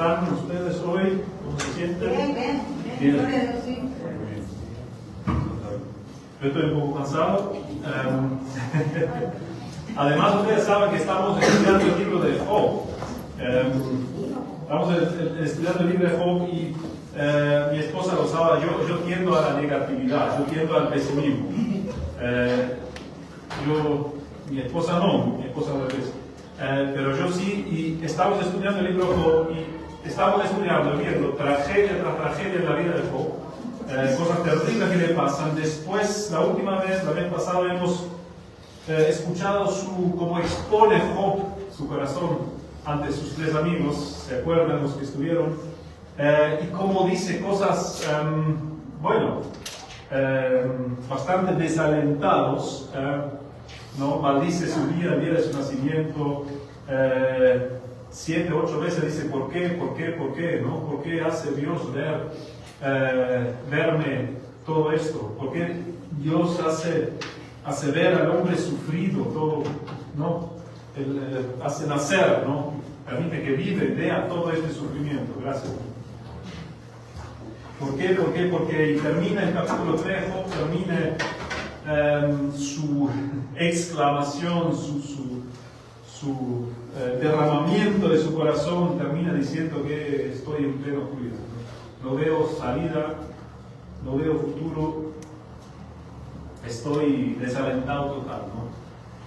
están ustedes hoy? ¿Cómo se sienten? Bien. Yo estoy un poco cansado. Además, ustedes saben que estamos estudiando el libro de Job. Estamos estudiando el libro de Job y mi esposa lo sabe, yo tiendo a la negatividad, yo tiendo al pesimismo. Mi esposa no, mi esposa al revés. Pero yo sí, y estamos estudiando el libro de Job y estamos estudiando, viendo tragedia tras tragedia en la vida de Job, cosas terribles que le pasan. Después, la última vez, la vez pasada, hemos escuchado cómo expone Job su corazón ante sus tres amigos, ¿se acuerdan los que estuvieron? Y cómo dice cosas, bastante desalentados, ¿no? Maldice su vida, el día de su nacimiento, 7, 8 veces dice, ¿por qué? ¿No? ¿Por qué hace Dios verme todo esto? ¿Por qué Dios hace ver al hombre sufrido todo, ¿no? Hace nacer, ¿no? Permite que vive y vea todo este sufrimiento. Gracias. ¿Por qué? Porque termina el capítulo 3, termina su exclamación, su derramamiento de su corazón, termina diciendo que estoy en plena oscuridad. No veo salida, no veo futuro, estoy desalentado total, ¿no?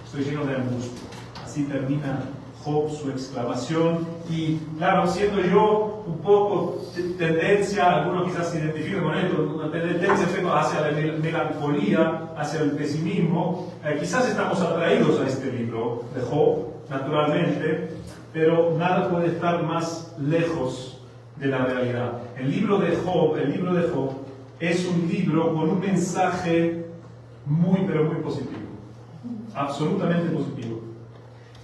Estoy lleno de angustia. Así termina Job su exclamación. Y claro, siendo yo un poco tendencia, algunos quizás se identifican con esto, una tendencia hacia la melancolía, hacia el pesimismo, quizás estamos atraídos a este libro de Job, naturalmente, pero nada puede estar más lejos de la realidad. El libro de Job es un libro con un mensaje muy, pero muy positivo, absolutamente positivo,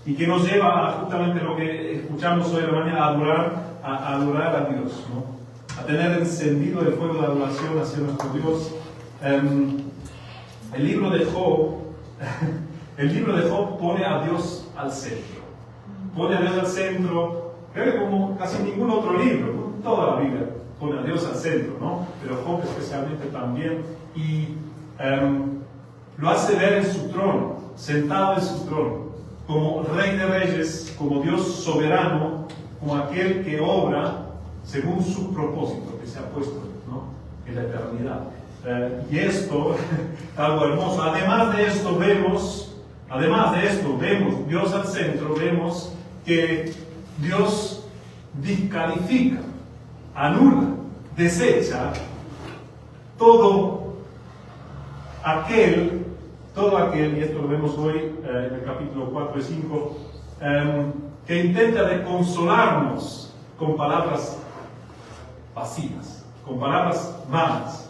y que nos lleva a justamente lo que escuchamos hoy de la mañana, a adorar a Dios, ¿no? A tener encendido el fuego de adoración hacia nuestro Dios. El libro de Job pone a Dios al centro. Pone a Dios al centro, creo que como casi ningún otro libro, toda la Biblia pone a Dios al centro, ¿no? Pero Job especialmente también, y lo hace ver en su trono, sentado en su trono, como Rey de Reyes, como Dios soberano, como aquel que obra según su propósito que se ha puesto, ¿no? En la eternidad. Y esto, algo hermoso. Además de esto vemos Dios al centro, vemos que Dios descalifica, anula, desecha todo aquel, y esto lo vemos hoy en el capítulo 4 y 5, que intenta de consolarnos con palabras vacías, con palabras vanas.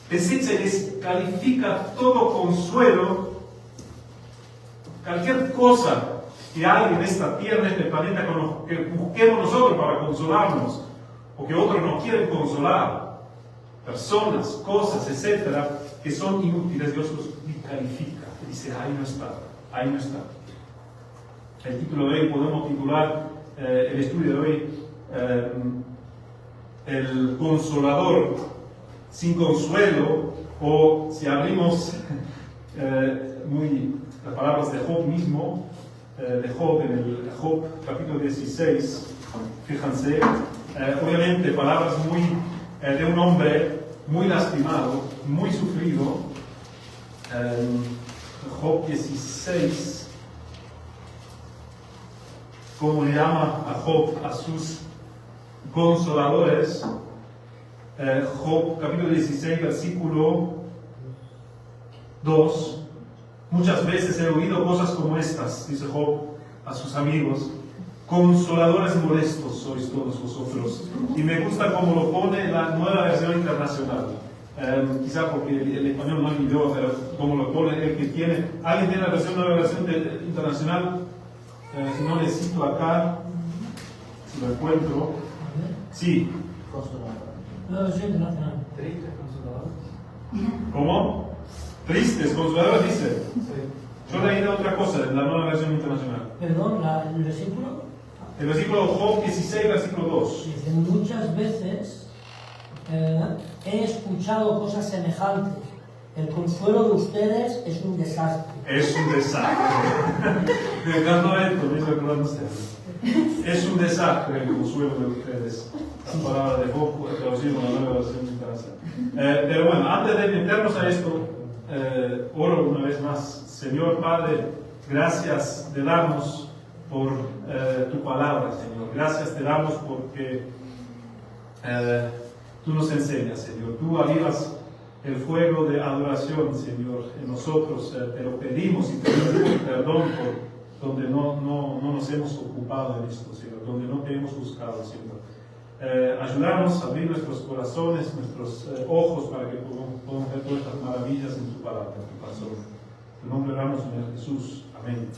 Desecha y descalifica todo consuelo, cualquier cosa que hay en esta tierra, en este planeta, con lo que busquemos nosotros para consolarnos, o que otros nos quieren consolar, personas, cosas, etcétera, que son inútiles. Dios los descalifica, dice, ahí no está. El título de hoy podemos titular el estudio de hoy, el consolador sin consuelo, o si abrimos las palabras de Job mismo, en el Job capítulo 16, fíjense, obviamente palabras de un hombre muy lastimado, muy sufrido. Job 16, como le llama a Job a sus consoladores. Job capítulo 16, versículo 2. Muchas veces he oído cosas como estas, dice Job a sus amigos: consoladores molestos sois todos vosotros. Y me gusta como lo pone la Nueva Versión Internacional. Quizá porque el español no es mi idioma, pero como lo pone el que tiene. ¿Alguien tiene la Nueva Versión Internacional? Si no, le cito acá, si lo encuentro. Sí. Nueva Versión Internacional. Tristes consoladores. ¿Cómo? Tristes consoladores, dice. Yo leí otra cosa en la Nueva Versión Internacional. Perdón, el versículo. El versículo Job 16, versículo 2. Dice, muchas veces he escuchado cosas semejantes. El consuelo de ustedes es un desastre. Es un desastre. Me encanta esto, me hizo recordar ustedes. Es un desastre el consuelo de ustedes. La palabra de Job, traducido en la nueva versión internacional. Pero bueno, antes de meternos a esto, oro una vez más. Señor Padre, gracias te damos por tu palabra, Señor. Gracias te damos porque tú nos enseñas, Señor. Tú avivas el fuego de adoración, Señor, en nosotros. Te lo pedimos y te pedimos perdón por donde no nos hemos ocupado en esto, Señor, donde no te hemos buscado, Señor. Ayudarnos a abrir nuestros corazones, nuestros ojos, para que podamos ver todas estas maravillas en tu palabra, en tu corazón. En tu nombre oramos, Señor Jesús. Amén.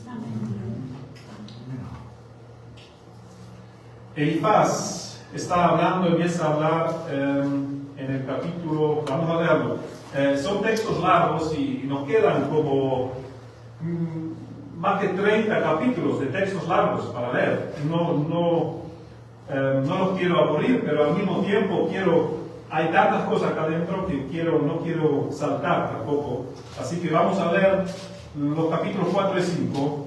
Elifaz está hablando, empieza a hablar en el capítulo, vamos a leerlo. Son textos largos y nos quedan como más de 30 capítulos de textos largos para leer. No los quiero aburrir, pero al mismo tiempo hay tantas cosas acá adentro que no quiero saltar tampoco. Así que vamos a leer los capítulos 4 y 5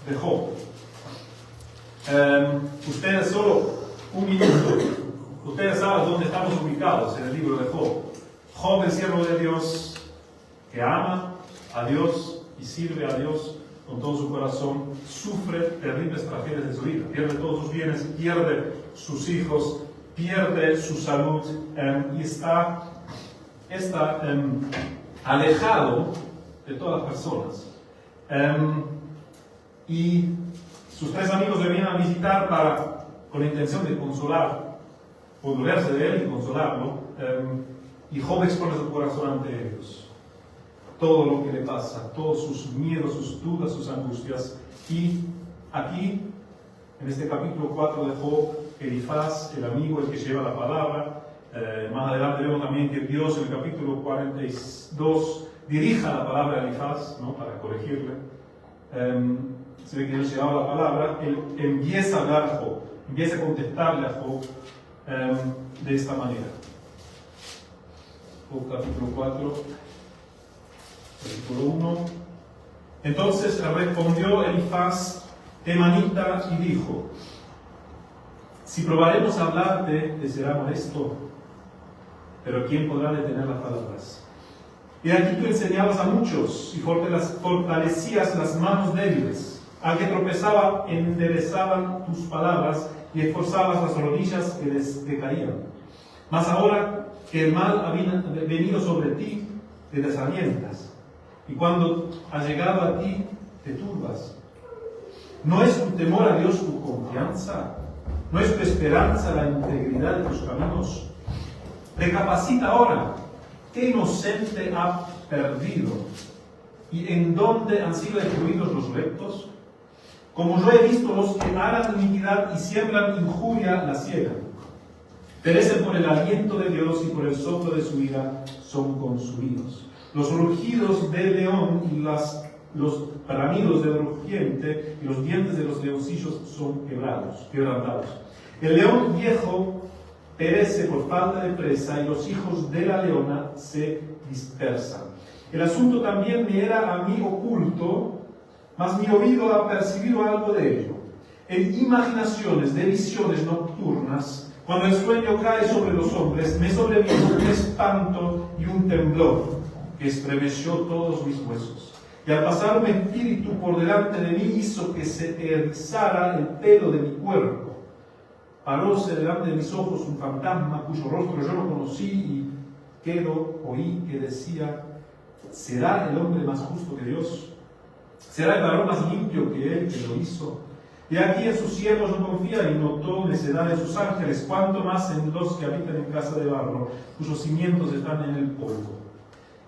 de Job. Ustedes solo un minuto. Ustedes saben dónde estamos ubicados en el libro de Job. Job, el siervo de Dios, que ama a Dios y sirve a Dios con todo su corazón, sufre terribles tragedias de su vida. Pierde todos sus bienes, pierde sus hijos, pierde su salud y está alejado de todas las personas. Y sus tres amigos le vienen a visitar con la intención de consolar, por dolerse de él y consolarlo. Y Job expone su corazón ante ellos. Todo lo que le pasa, todos sus miedos, sus dudas, sus angustias. Y aquí, en este capítulo 4 de Job, Elifaz, el amigo, el que lleva la palabra. Más adelante vemos también que Dios, en el capítulo 42, dirija la palabra a Elifaz, ¿no?, para corregirle. Se ve que Dios llevaba la palabra. Él empieza a hablar a Job, empieza a contestarle a Job de esta manera. Job capítulo 4, versículo 1. Entonces respondió Elifaz temanita y dijo: si probaremos a hablarte, te será molesto, pero ¿quién podrá detener las palabras? Y aquí tú enseñabas a muchos y fortalecías las manos débiles. Al que tropezaba, enderezaban tus palabras y esforzabas las rodillas que decaían. Mas ahora que el mal ha venido sobre ti, te desalientas. Y cuando ha llegado a ti, te turbas. ¿No es tu temor a Dios tu confianza? ¿No es tu esperanza la integridad de tus caminos? Recapacita ahora. ¿Qué inocente ha perdido? ¿Y en dónde han sido destruidos los rectos? Como yo he visto, los que harán iniquidad y siembran injuria la ciegan. Perecen por el aliento de Dios y por el soplo de su ira son consumidos. Los rugidos del león y los bramidos del rugiente y los dientes de los leoncillos son quebrantados. El león viejo perece por falta de presa y los hijos de la leona se dispersan. El asunto también me era a mí oculto, mas mi oído ha percibido algo de ello. En imaginaciones de visiones nocturnas, cuando el sueño cae sobre los hombres, me sobrevino un espanto y un temblor que estremeció todos mis huesos. Y al pasar un espíritu por delante de mí hizo que se erizara el pelo de mi cuerpo. Paróse delante de mis ojos un fantasma cuyo rostro yo no conocí y oí que decía: ¿será el hombre más justo que Dios? ¿Será el varón más limpio que él que lo hizo? Y aquí en sus siervos no confía y notó necedad de sus ángeles, cuanto más en los que habitan en casa de barro, cuyos cimientos están en el polvo,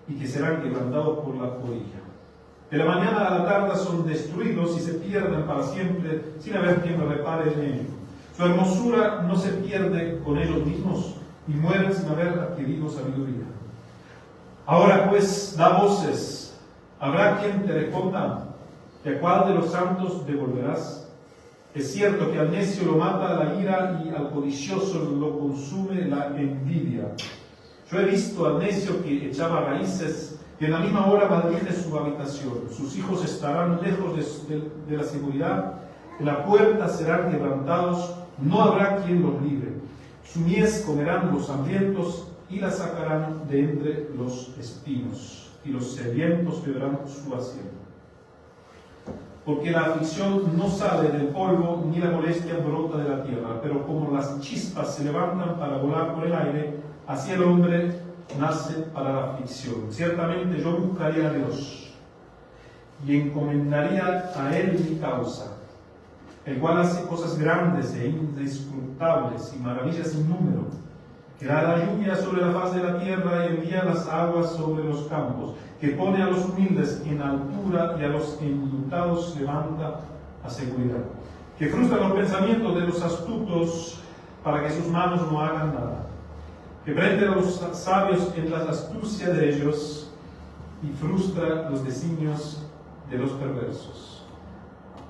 y que serán quebrantados por la polilla. De la mañana a la tarde son destruidos y se pierden para siempre, sin haber quien repare en ello. Su hermosura no se pierde con ellos mismos, y mueren sin haber adquirido sabiduría. Ahora pues, da voces, ¿habrá quien te responda? ¿Y a cuál de los santos devolverás? Es cierto que al necio lo mata la ira y al codicioso lo consume la envidia. Yo he visto al necio que echaba raíces y en la misma hora maldice su habitación. Sus hijos estarán lejos de la seguridad, en la puerta serán quebrantados, no habrá quien los libre. Su mies comerán los hambrientos y la sacarán de entre los espinos, y los sedientos beberán su asiento. Porque la aflicción no sale del polvo, ni la molestia brota de la tierra, pero como las chispas se levantan para volar por el aire, así el hombre nace para la aflicción. Ciertamente yo buscaría a Dios y encomendaría a Él mi causa, el cual hace cosas grandes e inescrutables y maravillas sin número, que da la lluvia sobre la faz de la tierra y envía las aguas sobre los campos, que pone a los humildes en altura y a los enlutados levanta a seguridad, que frustra los pensamientos de los astutos para que sus manos no hagan nada, que prende a los sabios en la astucia de ellos y frustra los designios de los perversos.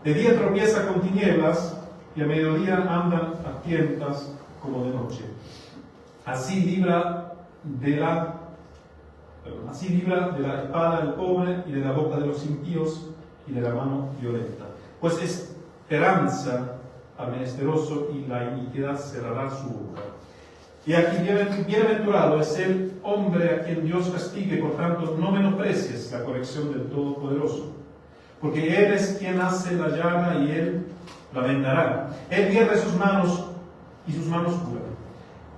De día tropieza con tinieblas y a mediodía andan a tientas como de noche. Así libra de la espada del pobre y de la boca de los impíos y de la mano violenta. Pues esperanza al menesteroso y la iniquidad cerrará su boca. Y aquí bienaventurado es el hombre a quien Dios castigue, por tanto no menosprecies la corrección del Todopoderoso, porque Él es quien hace la llaga y Él la vendará. Él hierre sus manos y sus manos curan.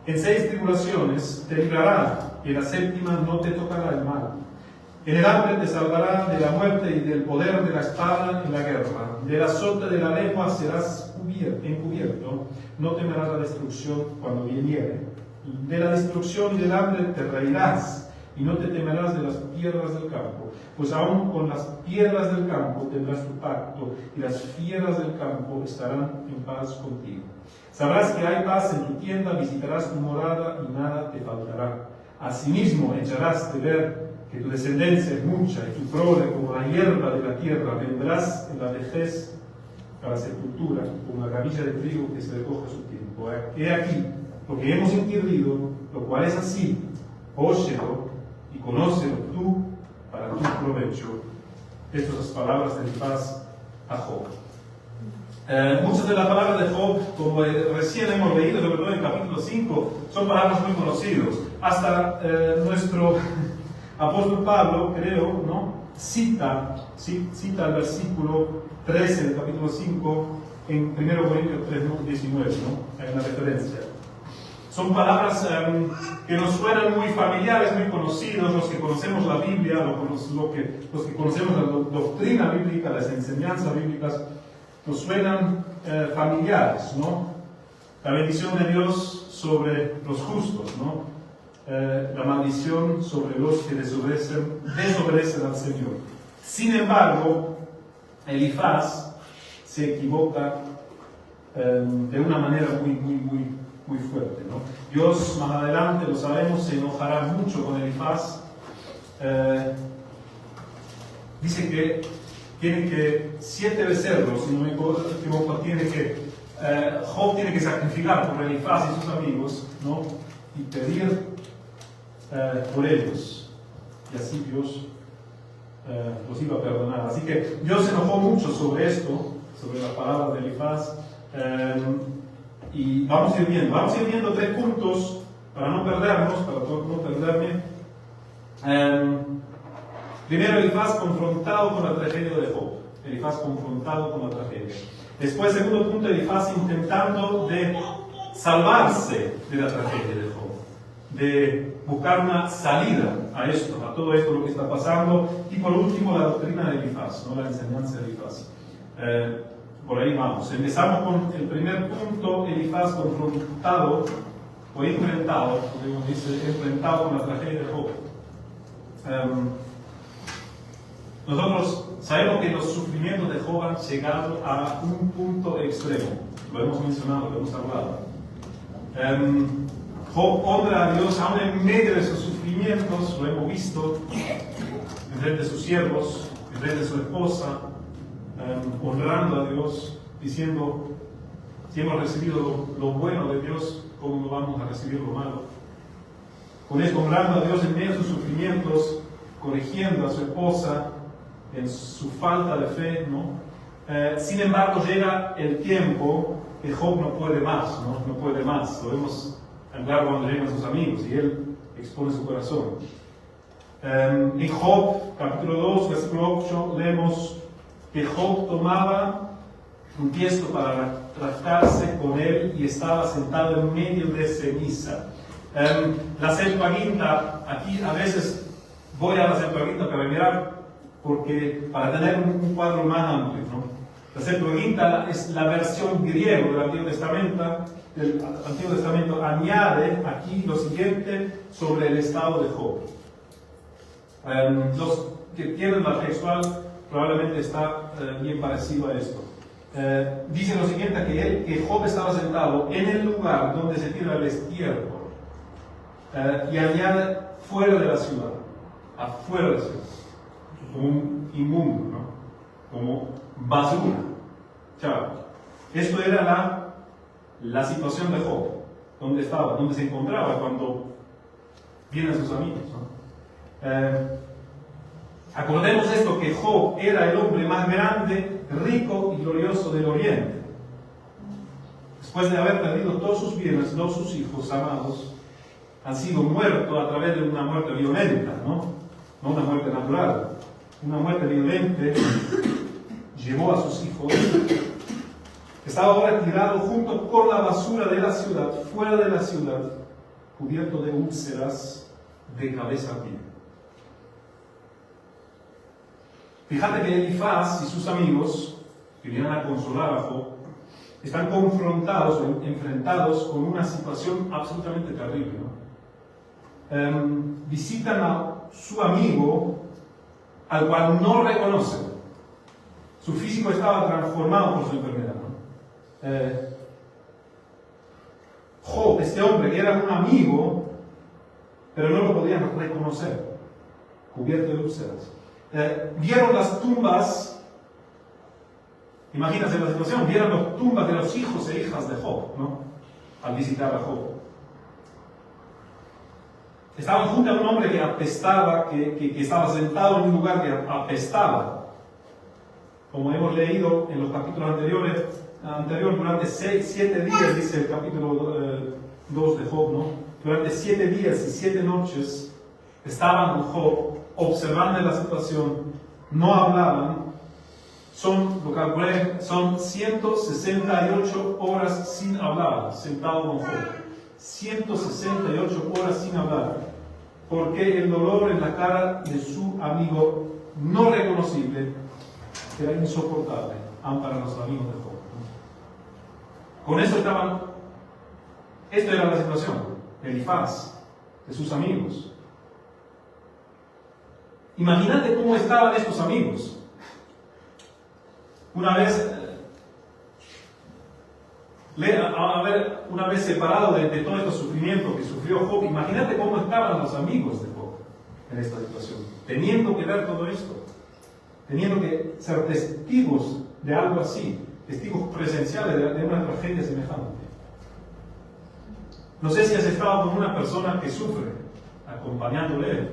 En 6 tribulaciones te librará, y en la 7ª no te tocará el mal. En el hambre te salvará de la muerte y del poder de la espada en la guerra. Del azote de la lengua serás encubierto, no temerás la destrucción cuando viniere. De la destrucción y del hambre te reirás, y no te temerás de las piedras del campo, pues aún con las piedras del campo tendrás tu pacto, y las fieras del campo estarán en paz contigo. Sabrás que hay paz en tu tienda, visitarás tu morada y nada te faltará. Asimismo echarás de ver que tu descendencia es mucha y tu prole como la hierba de la tierra. Vendrás en la vejez a la sepultura como la gavilla de trigo que se recoge a su tiempo. He aquí, porque hemos entendido, lo cual es así, óyelo y conócelo tú para tu provecho. Estas son las palabras de Elifaz a Job. Muchas de las palabras de Job, como recién hemos leído, sobre todo en el capítulo 5, son palabras muy conocidas. Hasta nuestro apóstol Pablo, creo, ¿no? cita el versículo 13 del capítulo 5 en 1 Corintios 3:19, ¿no? Hay una referencia. Son palabras que nos suenan muy familiares, muy conocidos, los que conocemos la Biblia, los que conocemos la doctrina bíblica, las enseñanzas bíblicas, nos suenan familiares, ¿no? La bendición de Dios sobre los justos, ¿no? La maldición sobre los que desobedecen al Señor. Sin embargo, Elifaz se equivoca de una manera muy fuerte, ¿no? Dios más adelante, lo sabemos, se enojará mucho con Elifaz. Dice que tiene que 7 becerros, si no me equivoco, Job tiene que sacrificar por Elifaz y sus amigos, ¿no? Y pedir por ellos, y así Dios los iba a perdonar. Así que Dios se enojó mucho sobre esto, sobre las palabras de Elifaz, y vamos a ir viendo 3 puntos para no perdernos, para no perderme. Primero, Elifaz confrontado con la tragedia de Job. Elifaz confrontado con la tragedia. Después, segundo punto, Elifaz intentando de salvarse de la tragedia de Job, de buscar una salida a esto, a todo esto lo que está pasando. Y por último, la doctrina de Elifaz, ¿no? La enseñanza de Elifaz. Por ahí vamos. Empezamos con el primer punto, Elifaz confrontado o enfrentado, como dice, enfrentado con la tragedia de Job. Nosotros sabemos que los sufrimientos de Job han llegado a un punto extremo. Lo hemos mencionado, lo hemos hablado. Job honra a Dios aún en medio de sus sufrimientos, lo hemos visto, en frente de sus siervos, en frente de su esposa, honrando a Dios. diciendo, si hemos recibido lo bueno de Dios, ¿cómo no vamos a recibir lo malo? Con esto honrando a Dios en medio de sus sufrimientos, corrigiendo a su esposa en su falta de fe, ¿no? Sin embargo, llega el tiempo que Job no puede más, ¿no? No puede más. Lo vemos claro cuando llegan sus amigos y él expone su corazón. En Job, capítulo 2, versículo 8, leemos que Job tomaba un tiesto para tratarse con él y estaba sentado en medio de ceniza. La Septuaginta, aquí a veces voy a la Septuaginta para mirar, para tener un cuadro más amplio, ¿no? La Septuaginta es la versión griega del Antiguo Testamento. El Antiguo Testamento añade aquí lo siguiente sobre el estado de Job. Los que tienen la textual probablemente está bien parecido a esto. Dice lo siguiente, que Job estaba sentado en el lugar donde se tira el estiércol, y añade fuera de la ciudad, afuera de la ciudad, como un inmundo, ¿no? Como basura. Chao. Esto era la situación de Job, donde se encontraba cuando vienen sus amigos, ¿no? Acordemos esto, que Job era el hombre más grande, rico y glorioso del Oriente. Después de haber perdido todos sus bienes, todos sus hijos amados han sido muertos a través de una muerte violenta, ¿no? No una muerte natural. Una muerte violenta llevó a sus hijos. Estaba ahora tirado junto con la basura de la ciudad, fuera de la ciudad, cubierto de úlceras de cabeza a pie. Fíjate que Elifaz y sus amigos, que vienen a consolar a Job, están confrontados o enfrentados con una situación absolutamente terrible, ¿no? Visitan a su amigo, al cual no reconocen. Su físico estaba transformado por su enfermedad, ¿no? Job, este hombre que era un amigo, pero no lo podían reconocer, cubierto de úlceras. Vieron las tumbas, imagínense la situación, vieron las tumbas de los hijos e hijas de Job, ¿no? Al visitar a Job. Estaban junto a un hombre que apestaba, que estaba sentado en un lugar que apestaba. Como hemos leído en los capítulos anteriores, durante 7 días, dice el capítulo 2 de Job, ¿no? Durante 7 días y 7 noches estaban con Job, observando la situación, no hablaban. Lo calculé, son 168 horas sin hablar, sentado con Job. 168 horas sin hablar, porque el dolor en la cara de su amigo no reconocible era insoportable, aun para los amigos de Job. Con eso esta era la situación, Elifaz, de sus amigos. Imagínate cómo estaban estos amigos. Una vez separado de todo este sufrimiento que sufrió Job, imagínate cómo estaban los amigos de Job en esta situación, teniendo que ver todo esto, teniendo que ser testigos de algo así, testigos presenciales de una tragedia semejante. No sé si has estado con una persona que sufre, acompañándole,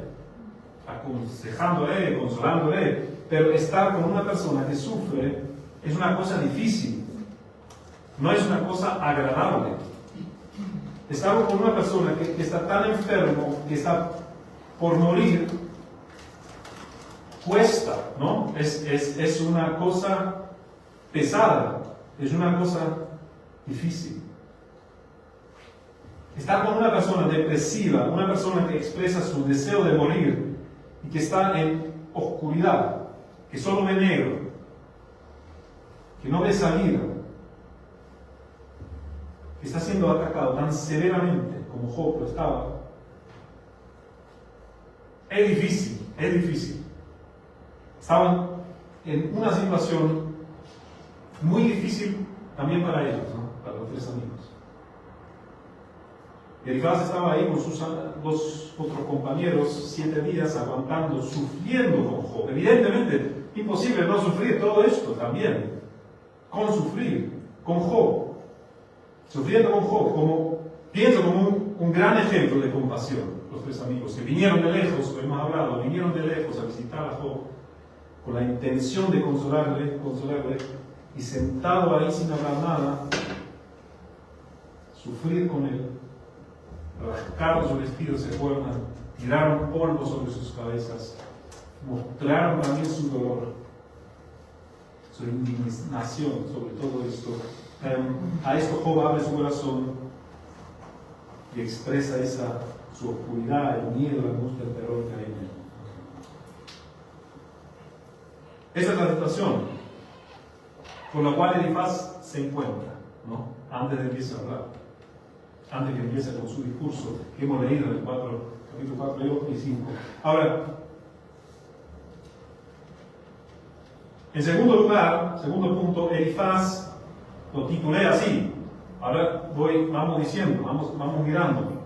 aconsejándole, consolándole, pero estar con una persona que sufre es una cosa difícil, no es una cosa agradable. Estar con una persona que está tan enfermo, que está por morir, cuesta, ¿no? Es una cosa pesada, es una cosa difícil. Estar con una persona depresiva, una persona que expresa su deseo de morir y que está en oscuridad, que solo ve negro, que no ve salida, que está siendo atacado tan severamente como Job lo estaba. Es difícil. Estaban en una situación muy difícil también para ellos, ¿no? Para los 3 amigos. Elifaz estaba ahí con sus 2 otros compañeros 7 días aguantando, sufriendo con Job. Evidentemente, imposible no sufrir todo esto también. con sufrir, con Job, sufriendo con Job, pienso como un gran ejemplo de compasión. Los tres amigos que vinieron de lejos, lo hemos hablado, vinieron de lejos a visitar a Job con la intención de consolarle, y sentado ahí sin hablar nada, sufrir con él, rascaron sus vestidos, se fueron, tiraron polvo sobre sus cabezas, mostraron también su dolor, su indignación sobre todo esto. A esto Job abre su corazón y expresa su oscuridad, el miedo, la angustia, el terror que hay en él. Esa es la situación con la cual Elifaz se encuentra, ¿no? Antes de empezar a hablar, antes que empiece con su discurso que hemos leído en el capítulo 4 y 5. Ahora, en segundo lugar, segundo punto, Elifaz lo titulé así. Ahora vamos diciendo, vamos mirando.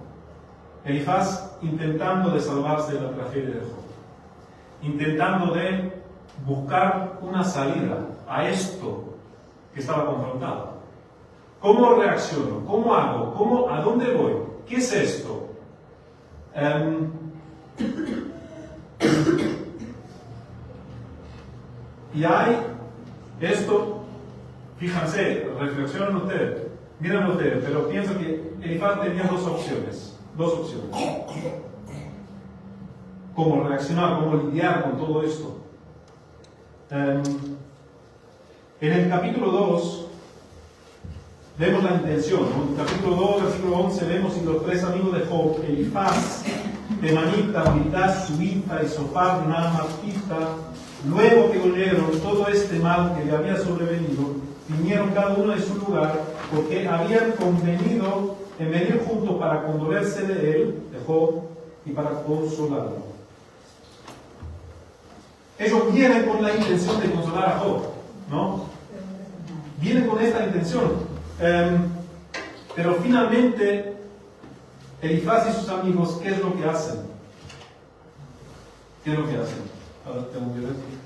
Elifaz intentando de salvarse de la tragedia de Job, intentando de buscar una salida a esto que estaba confrontado. ¿Cómo reacciono? ¿Cómo hago? ¿A dónde voy? ¿Qué es esto? Y hay esto, fíjense, reflexionen ustedes, miren ustedes, pero pienso que Elifaz tenía dos opciones. Cómo reaccionar, cómo lidiar con todo esto. En el capítulo 2 vemos la intención, ¿no? En el capítulo 2, versículo 11, vemos y los tres amigos de Job, Elifaz, Temanita, Bildad, Subita y Sofar, Naamatita, luego que oyeron todo este mal que le había sobrevenido, vinieron cada uno de su lugar, porque habían convenido en venir juntos para condolerse de él, de Job, y para consolarlo. Ellos vienen con la intención de consolar a Job, ¿no? Vienen con esta intención. Pero finalmente, Elifaz y sus amigos, ¿qué es lo que hacen? ¿Qué es lo que hacen? Ahora tengo que decir.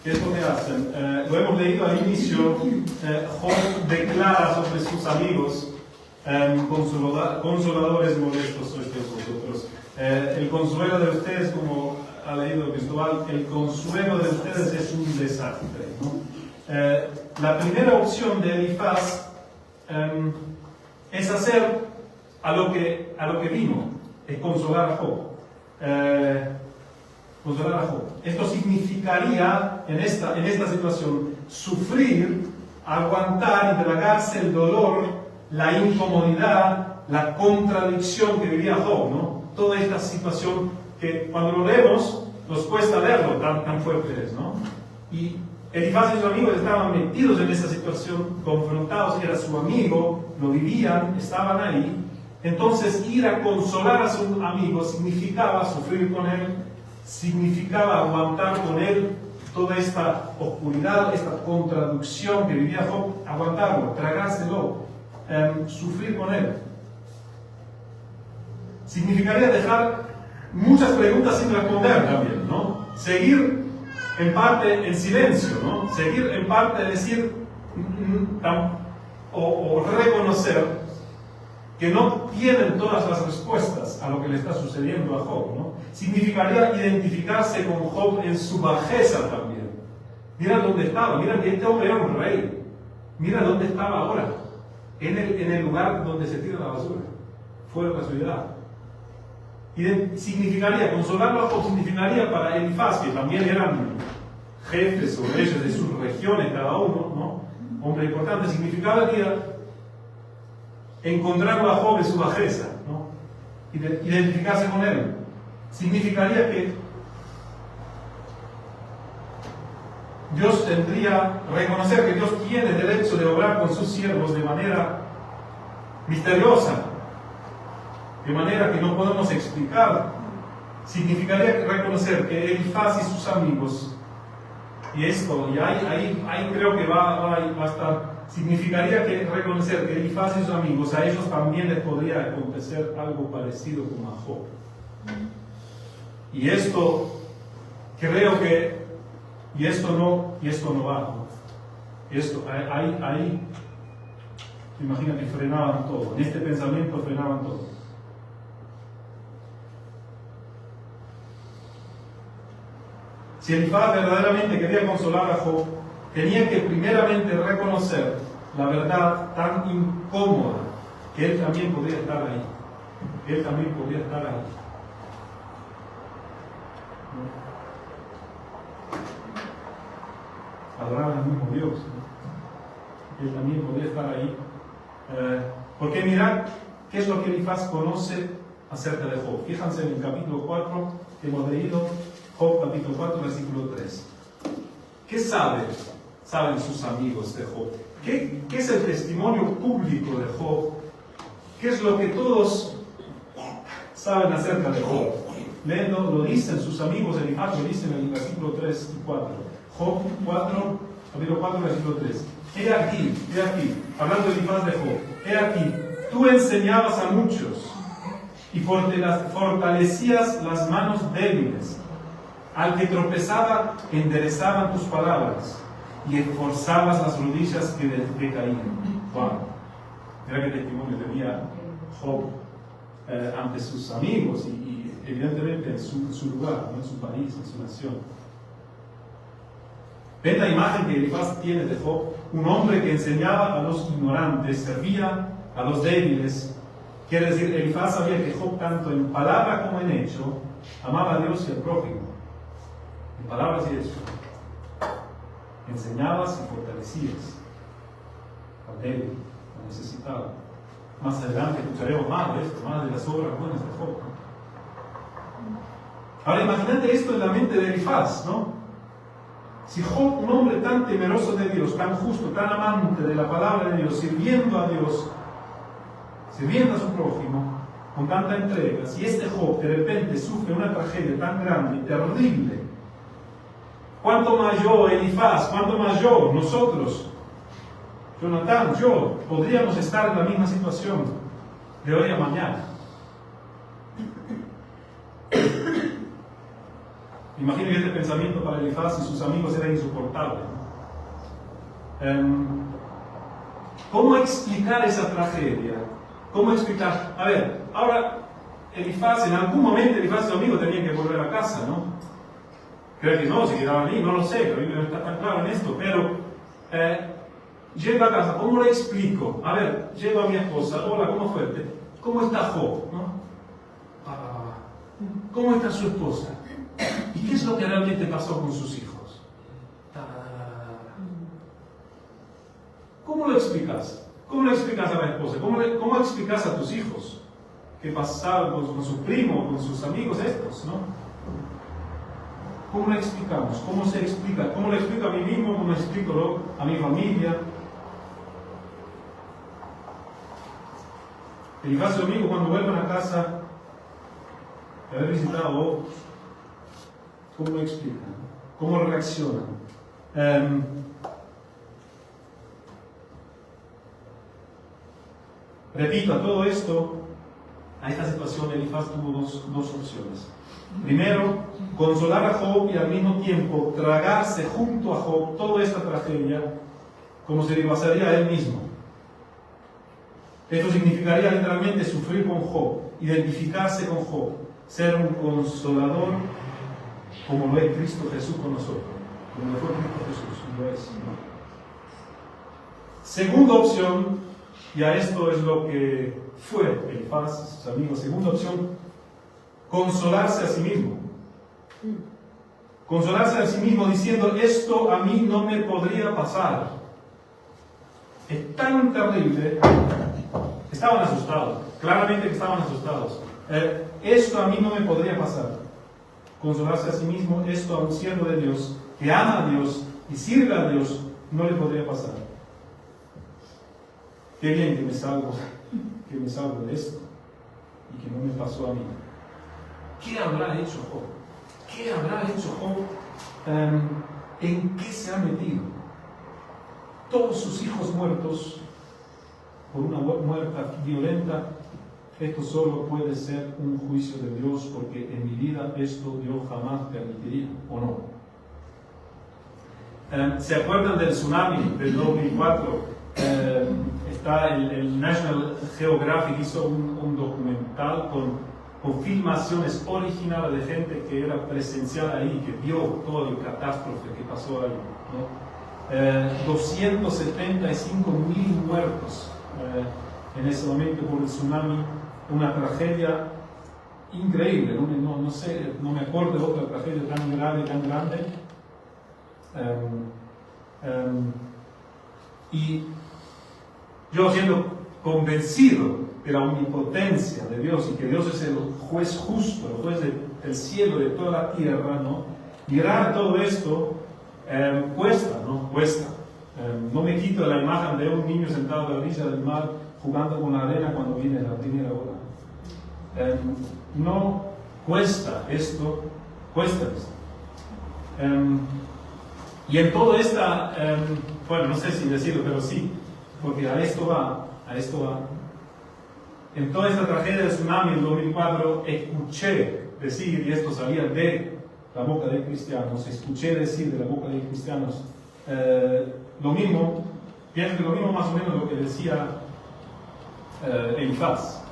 ¿Qué es lo que hacen? Lo hemos leído al inicio. Job declara sobre sus amigos, consoladores modestos sois vosotros. El consuelo de ustedes, como ha leído Cristóbal, el consuelo de ustedes es un desastre, ¿no? La primera opción de Elifaz es hacer a lo que vino, es consolar a Job. Consolar a Job. Esto significaría en esta situación sufrir, aguantar y tragarse el dolor, la incomodidad, la contradicción que vivía Job, ¿no? Toda esta situación que cuando lo leemos nos cuesta verlo, tan fuerte es, ¿no? Y Elifaz y sus amigos estaban metidos en esa situación, confrontados, era su amigo, lo vivían, estaban ahí. Entonces ir a consolar a sus amigos significaba sufrir con él, significaba aguantar con él toda esta oscuridad, esta contradicción que vivía Job, aguantarlo, tragárselo, sufrir con él. Significaría dejar muchas preguntas sin responder también, ¿no? Seguir en parte en silencio, ¿no? Seguir en parte decir o reconocer que no tienen todas las respuestas a lo que le está sucediendo a Job, ¿no? Significaría identificarse con Job en su bajeza también. Mira dónde estaba, mira que este hombre era un rey. Mira dónde estaba ahora, en el lugar donde se tira la basura, fuera de la ciudad. Y significaría, consolarlo a Job significaría para Elifaz, que también eran jefes o reyes de sus regiones cada uno, ¿no? Hombre importante, significaría encontrarlo a Job en su bajeza, ¿no? Identificarse con él. Significaría que Dios tendría que reconocer que Dios tiene derecho de obrar con sus siervos de manera misteriosa, de manera que no podemos explicar. Significaría reconocer que Elifaz y sus amigos, y esto, y ahí creo que va a estar, significaría que reconocer que Elifaz y sus amigos, a ellos también les podría acontecer algo parecido como a Job. Y esto, creo que, y esto no va, ¿no? Esto, ahí, imagina que frenaban todo, en este pensamiento frenaban todo. Si Elifaz verdaderamente quería consolar a Job, tenía que primeramente reconocer la verdad tan incómoda que él también podría estar ahí. Él también podría estar ahí. Adorar al mismo Dios, ¿no? Él también podría estar ahí. Porque mirad qué es lo que Elifaz conoce acerca de Job. Fíjense en el capítulo 4 que hemos leído, Job capítulo 4, versículo 3. ¿Qué saben sus amigos de Job? ¿Qué es el testimonio público de Job? ¿Qué es lo que todos saben acerca de Job? Lo dicen sus amigos, Elifaz lo dicen en el versículo 3 y 4. Job 4, capítulo 4, versículo 3. He aquí, hablando de Elifaz de Job, he aquí, tú enseñabas a muchos y fortalecías las manos débiles. Al que tropezaba, enderezaban tus palabras y esforzabas las rodillas que caían. Wow. Mira qué testimonio tenía Job ante sus amigos y evidentemente en su lugar, ¿no? En su país, en su nación. Ven la imagen que Elifaz tiene de Job, un hombre que enseñaba a los ignorantes, servía a los débiles. Quiere decir, Elifaz sabía que Job, tanto en palabra como en hecho, amaba a Dios y al prójimo. En palabras y hechos. Enseñabas y fortalecías al débil, al necesitado. Más adelante escucharemos más de esto, más de las obras buenas de Job. Ahora imagínate esto en la mente de Elifaz, ¿no? Si Job, un hombre tan temeroso de Dios, tan justo, tan amante de la palabra de Dios, sirviendo a Dios, sirviendo a su prójimo, con tanta entrega, si este Job de repente sufre una tragedia tan grande y terrible, ¿cuánto más yo, Elifaz? ¿Cuánto más yo, nosotros, Jonathan, yo, podríamos estar en la misma situación de hoy a mañana? Imagino que este pensamiento para Elifaz y sus amigos era insoportable. ¿Cómo explicar esa tragedia? ¿Cómo explicar? A ver, ahora Elifaz, en algún momento Elifaz y sus amigos tenían que volver a casa, ¿no? Creo que no, se quedaban ahí, no lo sé, la Biblia no está tan clara en esto, pero llego a casa, ¿cómo le explico? A ver, llego a mi esposa, hola, ¿cómo fue? ¿Cómo está Job? ¿No? ¿Cómo está su esposa? ¿Y qué es lo que realmente pasó con sus hijos? ¿Cómo lo explicas? ¿Cómo le explicas a la esposa? ¿Cómo explicas a tus hijos? ¿Qué pasaron con su primo, con sus amigos estos, no? ¿Cómo le explicamos? ¿Cómo se explica? ¿Cómo le explico a mí mismo? ¿Cómo le explico a mi familia? El caso amigo, cuando vuelven a casa de haber visitado otros, ¿cómo lo explican? ¿Cómo reaccionan? Repito, a todo esto, a esta situación, Elifaz tuvo dos opciones. Primero, consolar a Job y al mismo tiempo tragarse junto a Job toda esta tragedia, como se le pasaría a él mismo. Esto significaría literalmente sufrir con Job, identificarse con Job, ser un consolador como lo es Cristo Jesús con nosotros, como lo fue Cristo Jesús, y lo es. Segunda opción, y a esto es lo que fue Elifaz y sus amigos. Segunda opción, consolarse a sí mismo. Consolarse a sí mismo diciendo, esto a mí no me podría pasar. Es tan terrible. Estaban asustados, claramente que estaban asustados. Esto a mí no me podría pasar. Consolarse a sí mismo, esto a un siervo de Dios, que ama a Dios y sirve a Dios, no le podría pasar. Qué bien que me salgo de esto y que no me pasó a mí. ¿Qué habrá hecho Job? ¿Qué habrá hecho Job? ¿En qué se ha metido? Todos sus hijos muertos por una muerte violenta. Esto solo puede ser un juicio de Dios, porque en mi vida esto Dios jamás permitiría, ¿o no? ¿Se acuerdan del tsunami del 2004? Está el National Geographic hizo un documental con filmaciones originales de gente que era presencial ahí, que vio toda la catástrofe que pasó ahí, ¿no? 275.000 muertos en ese momento por el tsunami, una tragedia increíble. No sé, no me acuerdo de otra tragedia tan grande. Y yo, siendo convencido de la omnipotencia de Dios y que Dios es el juez justo, el juez del cielo, de toda la tierra, ¿no? Mirar todo esto cuesta, ¿no? Cuesta. No me quito la imagen de un niño sentado a la orilla del mar jugando con la arena cuando viene la primera hora. No cuesta esto, cuesta esto. Y en todo esta, bueno, no sé si decirlo, pero sí, porque a esto va. En toda esta tragedia del tsunami en 2004, escuché decir, y esto salía de la boca de cristianos, escuché decir de la boca de cristianos, lo mismo, pienso que lo mismo más o menos lo que decía Elifaz.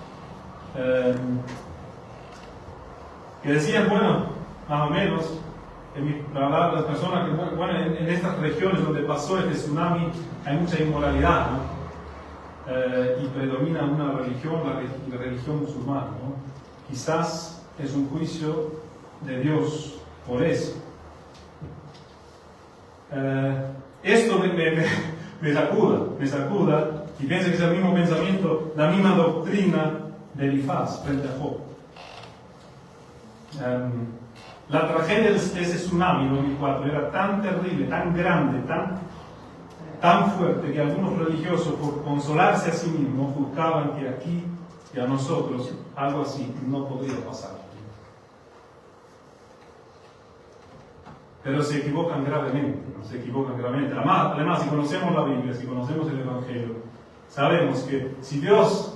Que decían, bueno, más o menos, las personas que, bueno, en estas regiones donde pasó este tsunami hay mucha inmoralidad, ¿no? Y predomina una religión, la religión musulmana, ¿no? Quizás es un juicio de Dios por eso. Esto me sacuda, y pienso que es el mismo pensamiento, la misma doctrina de Elifaz frente a Job. La tragedia de ese tsunami en 2004 era tan terrible, tan grande, tan fuerte, que algunos religiosos, por consolarse a sí mismos, buscaban que aquí y a nosotros algo así no podría pasar. Pero se equivocan gravemente, ¿no? Se equivocan gravemente. Además, si conocemos la Biblia, si conocemos el Evangelio, sabemos que si Dios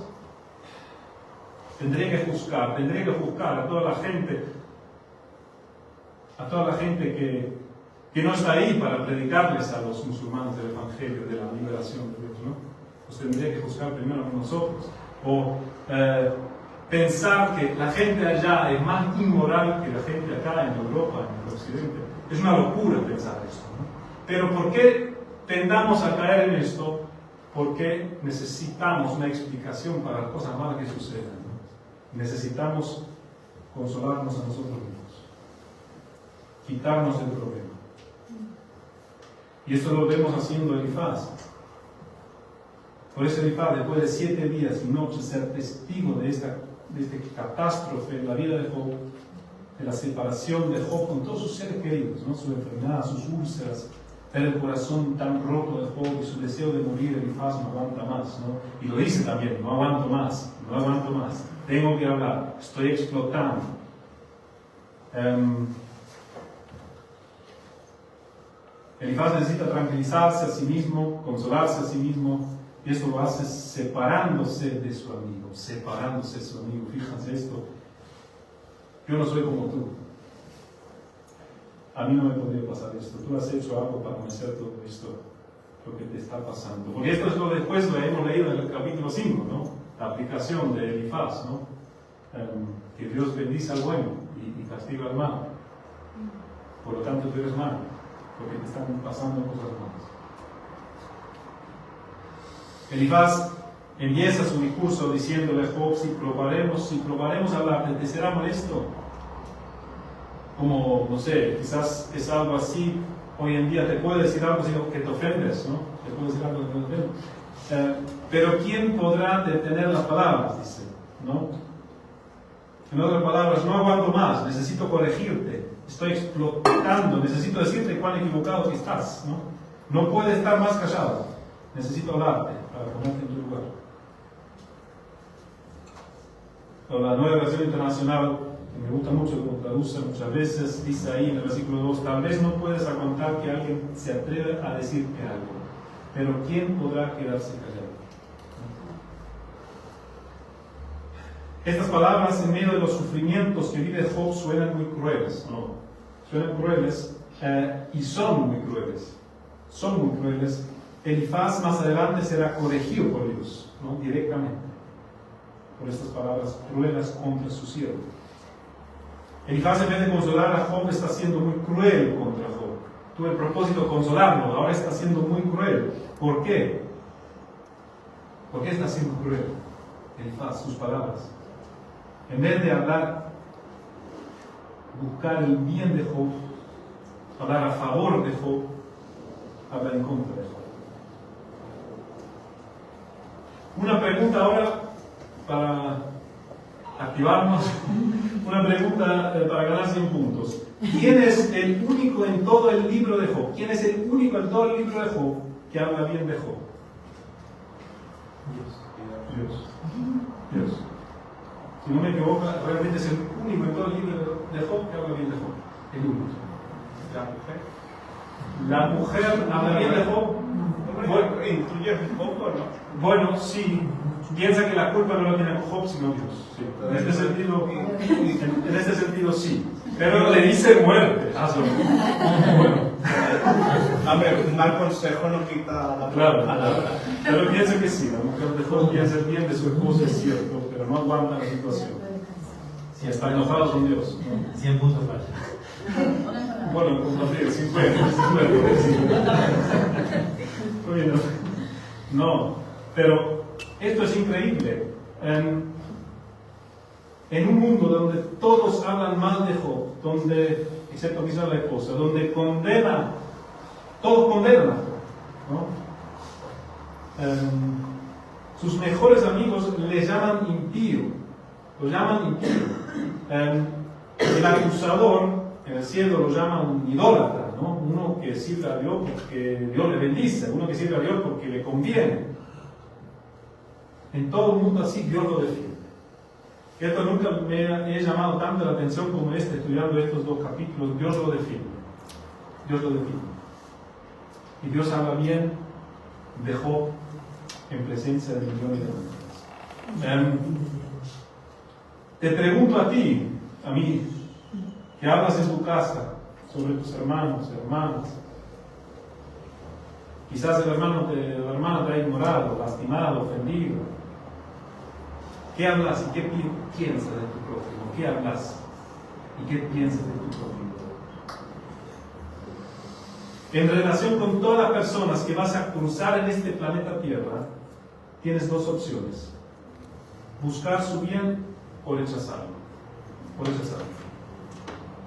tendría que juzgar a toda la gente que no está ahí para predicarles a los musulmanes del Evangelio, de la liberación de Dios, ¿no? Pues tendría que juzgar primero a nosotros. O pensar que la gente allá es más inmoral que la gente acá en Europa, en el Occidente. Es una locura pensar esto, ¿no? Pero ¿por qué tendamos a caer en esto? Porque necesitamos una explicación para las cosas malas que suceden, ¿no? Necesitamos consolarnos a nosotros mismos, quitarnos el problema. Y esto lo vemos haciendo Elifaz. Por eso Elifaz, después de 7 días y noches, ser testigo de esta catástrofe en la vida de Job, de la separación de Job con todos sus seres queridos, ¿no? Su enfermedad, sus úlceras, ver el corazón tan roto de Job y su deseo de morir. Elifaz no aguanta más, ¿no? Y lo dice también, no aguanto más, tengo que hablar, estoy explotando. Elifaz necesita tranquilizarse a sí mismo, consolarse a sí mismo, y esto lo hace separándose de su amigo. Fíjense esto. Yo no soy como tú. A mí no me podría pasar esto. Tú has hecho algo para merecer todo esto, lo que te está pasando. Porque esto es lo después lo hemos leído en el capítulo 5, ¿no? La aplicación de Elifaz, ¿no? Que Dios bendice al bueno y castiga al malo. Por lo tanto, tú eres malo, porque te están pasando cosas malas. Elifaz empieza su discurso diciéndole a Job, si probaremos hablarte, ¿te será molesto? Como, no sé, quizás es algo así, hoy en día te puede decir algo que te ofendes, ¿no? Te puede decir algo que te ofendes. Pero ¿quién podrá detener las palabras? Dice, ¿no? En otras palabras, no aguanto más, necesito corregirte. estoy explotando, necesito decirte cuán equivocado que estás, ¿no? No puedes estar más callado, necesito hablarte para ponerte en tu lugar. Pero la Nueva Versión Internacional, que me gusta mucho como traduce muchas veces, dice ahí en el versículo 2, tal vez no puedes aguantar que alguien se atreve a decirte algo, pero ¿quién podrá quedarse callado? Estas palabras en medio de los sufrimientos que vive Job suenan muy crueles, ¿no? Suenan crueles y son muy crueles. Son muy crueles. Elifaz más adelante será corregido por Dios, ¿no? Directamente, por estas palabras crueles contra su siervo. Elifaz, en vez de consolar a Job, está siendo muy cruel contra Job. Tuvo el propósito de consolarlo, ahora está siendo muy cruel. ¿Por qué? ¿Por qué está siendo cruel? Elifaz, sus palabras. En vez de hablar, buscar el bien de Job, hablar a favor de Job, habla en contra de Job. Una pregunta ahora para activarnos, una pregunta para ganar 100 puntos. ¿Quién es el único en todo el libro de Job? ¿Quién es el único en todo el libro de Job que habla bien de Job? Dios. Si no me equivoco, realmente es el único en todo el libro de Job que habla bien de Job. El único. La mujer habla bien de Job. ¿Incluye un poco, no? Bueno, sí. Piensa que la culpa no la tiene Job, sino Dios. Sí. En este sentido, sí. Pero le dice muerte. Bueno. A ver, un mal consejo no quita la palabra. Pero piensa que sí. La mujer de Job piensa el bien de su esposo, es cierto, pero no aguanta la situación. Si está enojado con Dios. 100 puntos para allá. Bueno, compartir, 50. Bueno, no, pero esto es increíble. En un mundo donde todos hablan mal de Job, donde, excepto quizá la esposa, donde todos condenan a Job, ¿no? Sus mejores amigos le llaman impío, lo llaman impío. El acusador en el cielo lo llaman idólatra, ¿no? Uno que sirve a Dios porque Dios le bendice, uno que sirve a Dios porque le conviene. En todo el mundo así Dios lo defiende. Esto nunca me he llamado tanto la atención como estudiando estos 2 capítulos. Dios lo defiende. Dios lo defiende. Y Dios habla bien de Job en presencia de millones de hombres. Te pregunto a ti, a mí, que hablas en tu casa sobre tus hermanos, hermanas. Quizás el hermano la hermana te ha ignorado, lastimado, ofendido. ¿Qué hablas y qué piensas de tu prójimo? ¿Qué hablas y qué piensas de tu prójimo? En relación con todas las personas que vas a cruzar en este planeta Tierra, tienes 2 opciones: buscar su bien o rechazarlo.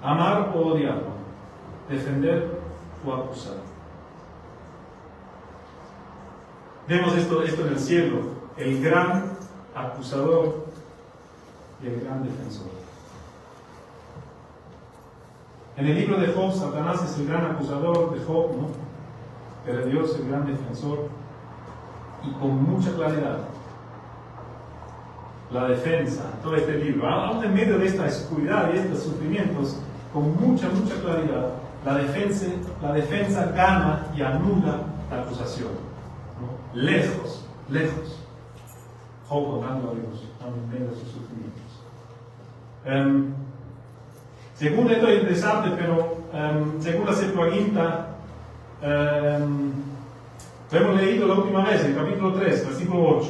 Amar o odiarlo, defender o acusar. Vemos esto en el cielo, el gran acusador y el gran defensor. En el libro de Job, Satanás es el gran acusador de Job, ¿no? Pero Dios es el gran defensor, y con mucha claridad la defensa, todo este libro, aún en medio de esta oscuridad y estos sufrimientos, con mucha claridad, la defensa gana y anula la acusación, ¿no? Lejos. Job honrando a Dios, aún en medio de sus sufrimientos. Según esto es interesante, pero según la Septuaginta, lo hemos leído la última vez, en el capítulo 3, versículo 8.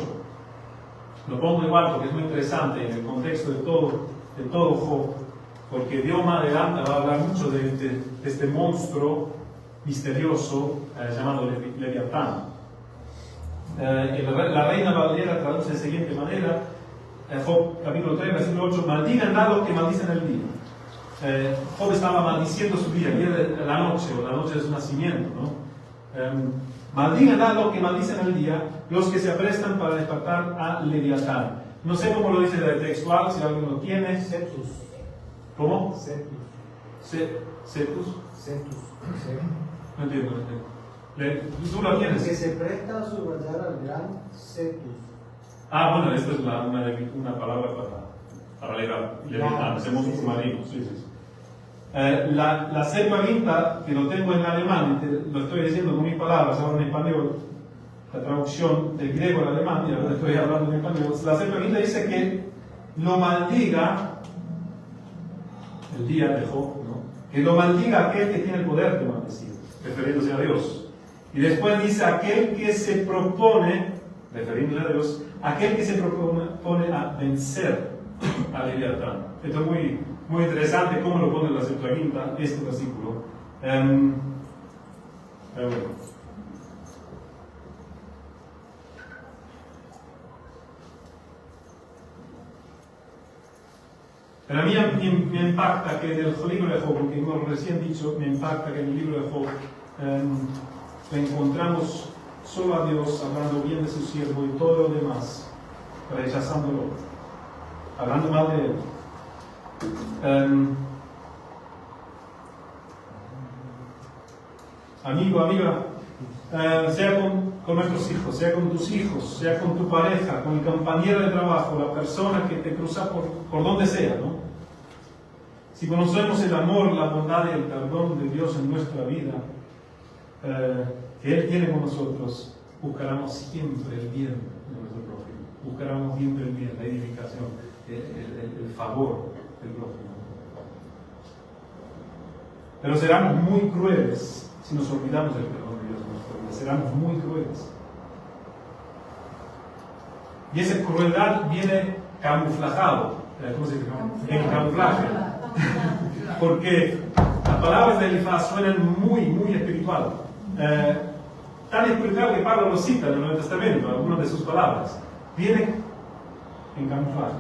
Lo pongo igual porque es muy interesante en el contexto de todo Job, porque Dios más adelante va a hablar mucho de este monstruo misterioso llamado Leviatán. La Reina Valera traduce de la siguiente manera, Job capítulo 3, versículo 8: maldigan a los que maldicen el día. Job estaba maldiciendo su día, el día de la noche, o la noche de su nacimiento, ¿no? Maldigan a los que maldicen el día, los que se aprestan para despertar a Leviatán. No sé cómo lo dice el textual, si alguien lo tiene. Cetus. ¿Cómo? Cetus. Cetus. No entiendo. Tú lo tienes. Que se presta a subrayar al gran cetus. Ah, bueno, esta es una palabra para levitar. Hacemos un submarino. Sí, sí. La Septuaginta, que lo tengo en alemán, lo estoy diciendo con mis palabras, ahora en español, la traducción del griego al alemán, y ahora estoy hablando en español. La Septuaginta dice que lo maldiga el día de Job, ¿no? Que lo maldiga aquel que tiene el poder de maldecir, refiriéndose a Dios. Y después dice aquel que se propone, refiriéndose a Dios, aquel que se propone a vencer a Leviatán. Esto es muy interesante cómo lo pone la Septuaginta, este versículo. Pero bueno. Pero a mí me impacta que en el libro de Job, porque como recién dicho, me impacta que en el libro de Job encontramos solo a Dios hablando bien de su siervo y todo lo demás rechazándolo, hablando mal de él. Amigo, amiga, sea con nuestros hijos, sea con tus hijos, sea con tu pareja, con el compañero de trabajo, la persona que te cruza por donde sea, ¿no? Si conocemos el amor, la bondad y el perdón de Dios en nuestra vida, que Él tiene con nosotros, buscaremos siempre el bien de nuestro prójimo, buscaremos siempre el bien, la edificación, el favor del prójimo. Pero seremos muy crueles si nos olvidamos del perdón de Dios en nuestra vida, seremos muy crueles. Y esa crueldad viene camuflajado, ¿cómo se dice? En camuflaje. Porque las palabras de Elifaz suenan muy espiritual. Tan espiritual que Pablo lo cita en el Nuevo Testamento, algunas de sus palabras. Viene en camuflaje.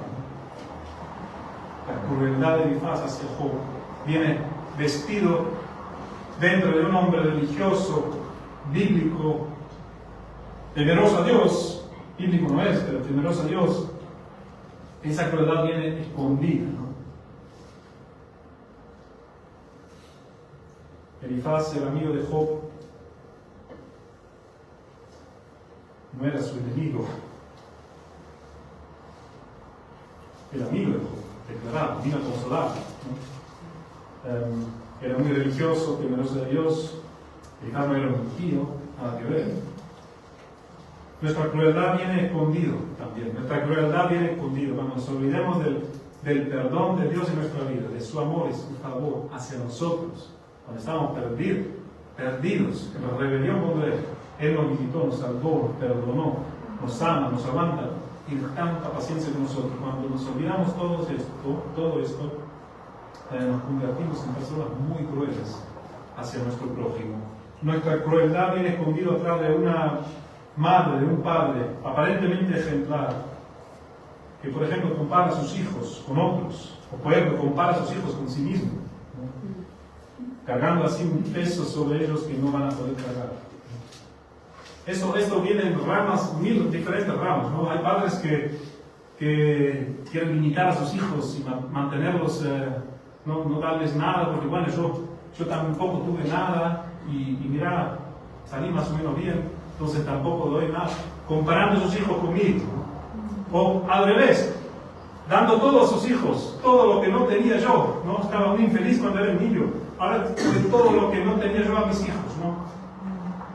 La crueldad de Elifaz hacia Job viene vestido dentro de un hombre religioso, bíblico, temeroso a Dios. Bíblico no es, pero temeroso a Dios. Esa crueldad viene escondida, ¿no? Elifaz, el amigo de Job, no era su enemigo. El amigo de Job, declarado, vino a consolar, ¿no? Era muy religioso, temeroso de Dios. Elifaz no era un impío, nada que ver. Nuestra crueldad viene escondido también. Nuestra crueldad viene escondido. Cuando nos olvidemos del perdón de Dios en nuestra vida, de su amor y su favor hacia nosotros, cuando estábamos perdidos, en la rebelión contra Él nos visitó, nos salvó, nos perdonó, nos ama, nos aguanta y tanta paciencia con nosotros. Cuando nos olvidamos todo esto, nos convertimos en personas muy crueles hacia nuestro prójimo. Nuestra crueldad viene escondida atrás de una madre, de un padre aparentemente ejemplar, que por ejemplo compara a sus hijos con otros, o por ejemplo compara a sus hijos con sí mismo, ¿no? Cargando así un peso sobre ellos que no van a poder cargar. Esto viene en ramas, diferentes ramas, ¿no? Hay padres que quieren limitar a sus hijos y mantenerlos, no darles nada, porque bueno, yo tampoco tuve nada y mira, salí más o menos bien, entonces tampoco doy nada, comparando a sus hijos conmigo, ¿no? O al revés, dando todo a sus hijos, todo lo que no tenía yo, ¿no? Estaba muy infeliz cuando era niño, ahora todo lo que no tenía yo a mis hijos, ¿no?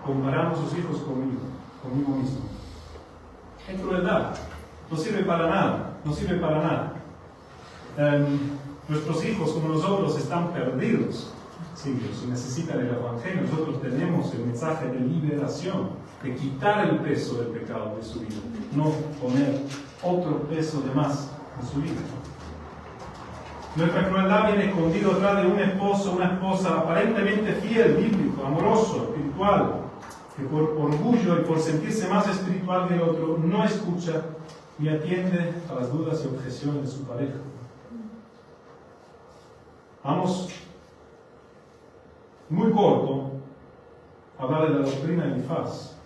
Comparando a sus hijos conmigo mismo. Es crueldad, no sirve para nada. Nuestros hijos, como nosotros, están perdidos. Sí, si necesitan el Evangelio, nosotros tenemos el mensaje de liberación, de quitar el peso del pecado de su vida, no poner otro peso de más en su vida. Nuestra crueldad viene escondido atrás de un esposo, una esposa aparentemente fiel, bíblico, amoroso, espiritual, que por orgullo y por sentirse más espiritual que el otro, no escucha ni atiende a las dudas y objeciones de su pareja. Vamos muy corto a hablar de la doctrina de Elifaz.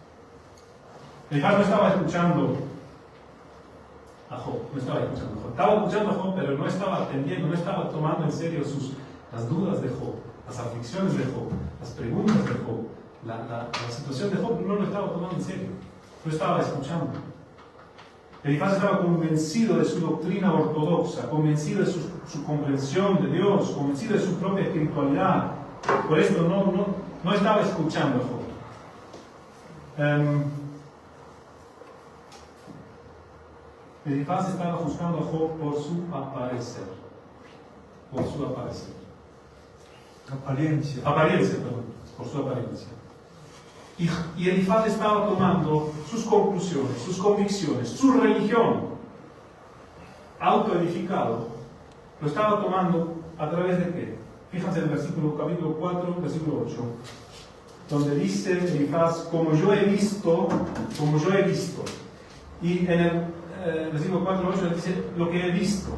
Elifaz no estaba escuchando a Job, estaba escuchando a Job, pero no estaba atendiendo, no estaba tomando en serio las dudas de Job, las aflicciones de Job, las preguntas de Job, la situación de Job, no lo estaba tomando en serio, lo estaba escuchando. Elifaz estaba convencido de su doctrina ortodoxa, convencido de su comprensión de Dios, convencido de su propia espiritualidad. Por esto no estaba escuchando a Job. Elifaz estaba juzgando a Job por su apariencia. Por su apariencia. Por su apariencia. Y Elifaz estaba tomando sus conclusiones, sus convicciones, su religión, autoedificado, lo estaba tomando a través de qué? Fíjense en el capítulo 4, versículo 8, donde dice Elifaz, como yo he visto. Y en el versículo 4, 8 dice, lo que he visto.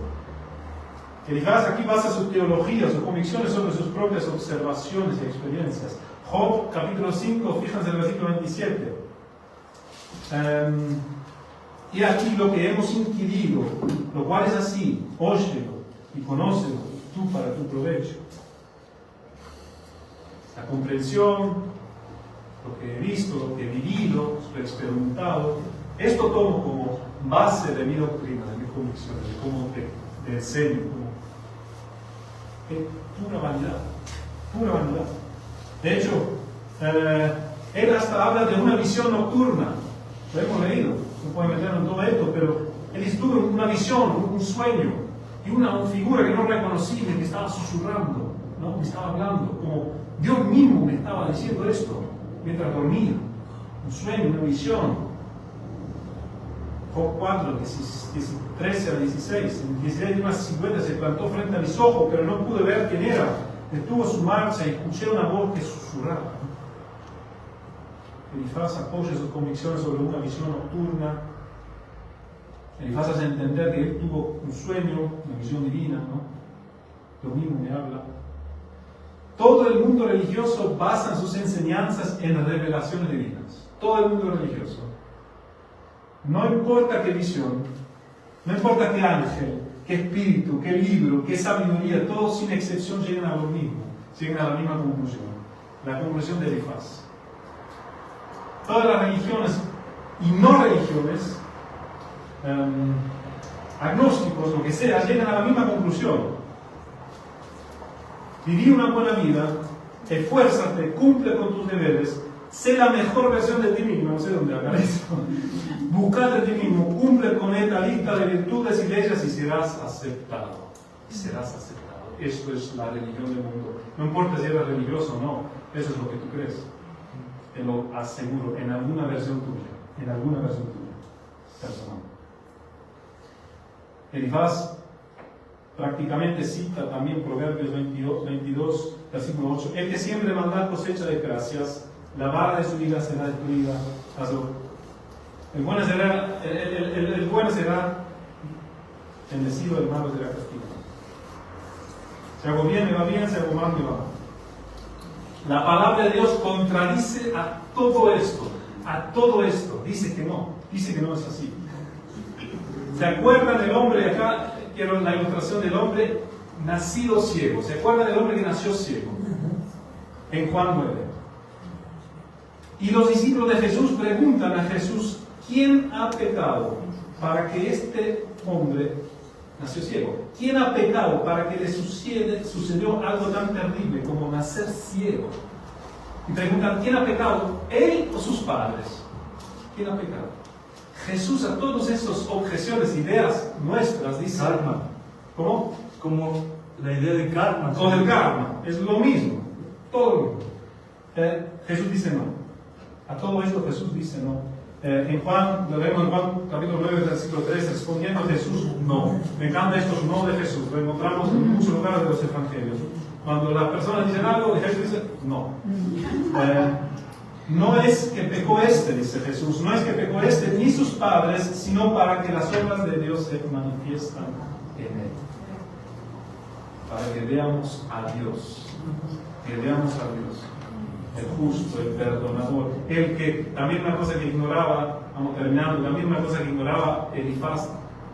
Elifaz aquí basa su teología, sus convicciones sobre sus propias observaciones y experiencias. Job, capítulo 5, fíjense en el versículo 27. Y aquí lo que hemos inquirido, lo cual es así, óyelo y conócelo, tú para tu provecho. La comprensión, lo que he visto, lo que he vivido, lo que he experimentado, esto tomo como base de mi doctrina, de mis convicciones, de cómo te enseño. Es pura vanidad. De hecho, él hasta habla de una visión nocturna. Lo hemos leído, no puede meternos en todo esto, pero él tuvo una visión, un sueño, y una figura que no reconocí, que estaba susurrando, ¿no? Me estaba hablando, como Dios mismo me estaba diciendo esto mientras dormía. Un sueño, una visión. Job 4, 13 a 16. En 16 y más 50 se plantó frente a mis ojos, pero no pude ver quién era. Detuvo su marcha y escuché una voz que susurraba. Elifaz apoya sus convicciones sobre una visión nocturna. Elifaz hace entender que él tuvo un sueño, una visión divina, ¿no? Lo mismo me habla. Todo el mundo religioso basa sus enseñanzas en revelaciones divinas. Todo el mundo religioso. No importa qué visión, no importa qué ángel, qué espíritu, qué libro, qué sabiduría, todos sin excepción llegan a lo mismo, llegan a la misma conclusión, la conclusión de Elifaz. Todas las religiones y no religiones, agnósticos, lo que sea, llegan a la misma conclusión. Viví una buena vida, esfuérzate, cumple con tus deberes, sé la mejor versión de ti mismo, no sé dónde haga eso. Buscate de ti mismo, cumple con esta lista de virtudes y leyes y serás aceptado. Esto es la religión del mundo. No importa si eres religioso o no, eso es lo que tú crees. Te lo aseguro, en alguna versión tuya, personal. Elifaz prácticamente cita también Proverbios 22, versículo 8. El que siempre maldad cosecha de gracias, la vara de su vida será destruida. El bueno será bendecido, el malo será castigado. Si hago bien, me va bien, si hago mal, me va mal. La palabra de Dios contradice a todo esto. Dice que no es así. ¿Se acuerdan del hombre? Acá quiero la ilustración del hombre nacido ciego. ¿Se acuerdan del hombre que nació ciego? En Juan 9. Y los discípulos de Jesús preguntan a Jesús, ¿quién ha pecado para que este hombre nació ciego? ¿Quién ha pecado para que le sucedió algo tan terrible como nacer ciego? Y preguntan, ¿quién ha pecado? ¿Él o sus padres? ¿Quién ha pecado? Jesús a todas estas objeciones, ideas nuestras, dice... Karma. ¿Cómo? Como la idea de karma. O del karma. Es lo mismo. Todo lo mismo. Jesús dice no. A todo esto Jesús dice no. En Juan, lo vemos en Juan capítulo 9, versículo 3, respondiendo a Jesús, no. Me encanta estos no de Jesús. Lo encontramos en muchos lugares de los evangelios. Cuando las personas dicen algo, Jesús dice no. No es que pecó dice Jesús, no es que pecó ni sus padres, sino para que las obras de Dios se manifiestan en él. Para que veamos a Dios. El justo, el perdonador, el que, también una cosa que ignoraba, vamos terminando, también una cosa que ignoraba Elifaz